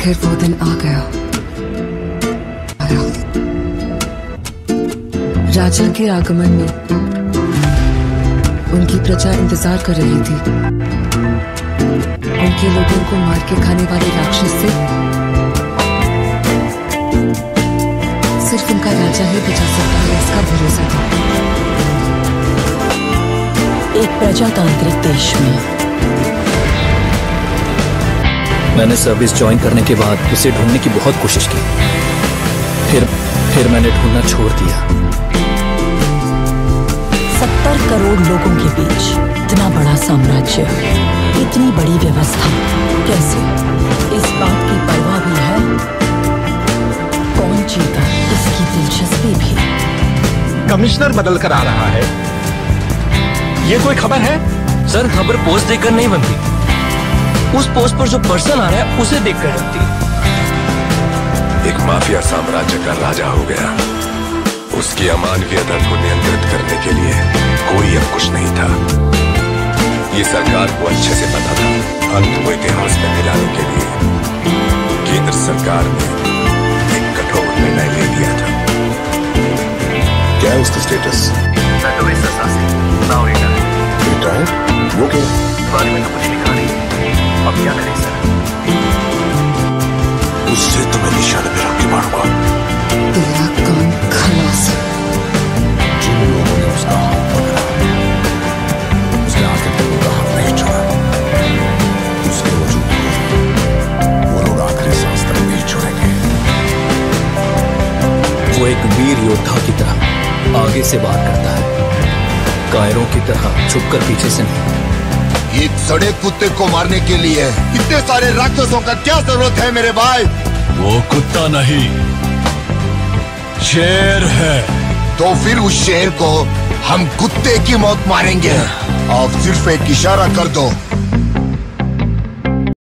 आखिर वो दिन आ गया। राजा के आगमन में उनकी प्रजा इंतजार कर रही थी। उनके लोगों को मार के खाने वाले राक्षस से सिर्फ उनका राजा ही बचा सकता है, इसका भरोसा था। एक प्रजातांत्रिक देश में मैंने सर्विस ज्वाइन करने के बाद उसे ढूंढने की बहुत कोशिश की। फिर मैंने ढूंढना छोड़ दिया। 70 करोड़ लोगों के बीच इतना बड़ा साम्राज्य, इतनी बड़ी व्यवस्था, कैसे? इस बात की परवाह भी है कौन जीता, इसकी दिलचस्पी भी। कमिश्नर बदल कर आ रहा है, ये कोई खबर है? सर, खबर पोस्ट देखकर नहीं बनती, उस पोस्ट पर जो पर्सन आ रहा है उसे देखकर बनती। एक माफिया साम्राज्य का राजा हो गया। उसकी अमानवीयता को नियंत्रित करने के लिए कोई अंकुश नहीं था। ये सरकार को अच्छे से पता था। अंत को इतिहास में मिलाने के लिए केंद्र सरकार ने एक कठोर निर्णय ले लिया था। क्या है उसका स्टेटस? रिटायर्ड? वो क्या? बारे में तो कुछ लिखा नहीं, अब क्या करें सर? उससे तो मैं निशाने पे रख के मारूंगा। तेरा काम खलास। जिन लोगों ने उसका हाथ पकड़ा, उसने आगे तक उनका हाथ नहीं छोड़ा। उसके वजूद में वो लोग आखिरी सांस तक नहीं छोड़ेंगे। वो एक वीर योद्धा की तरह आगे से वार करता है, कायरों की तरह छुपकर पीछे से नहीं। एक सड़े कुत्ते को मारने के लिए इतने सारे राक्षसों का क्या जरूरत है मेरे भाई? वो कुत्ता नहीं, शेर है। तो फिर उस शेर को हम कुत्ते की मौत मारेंगे। आप सिर्फ एक इशारा कर दो,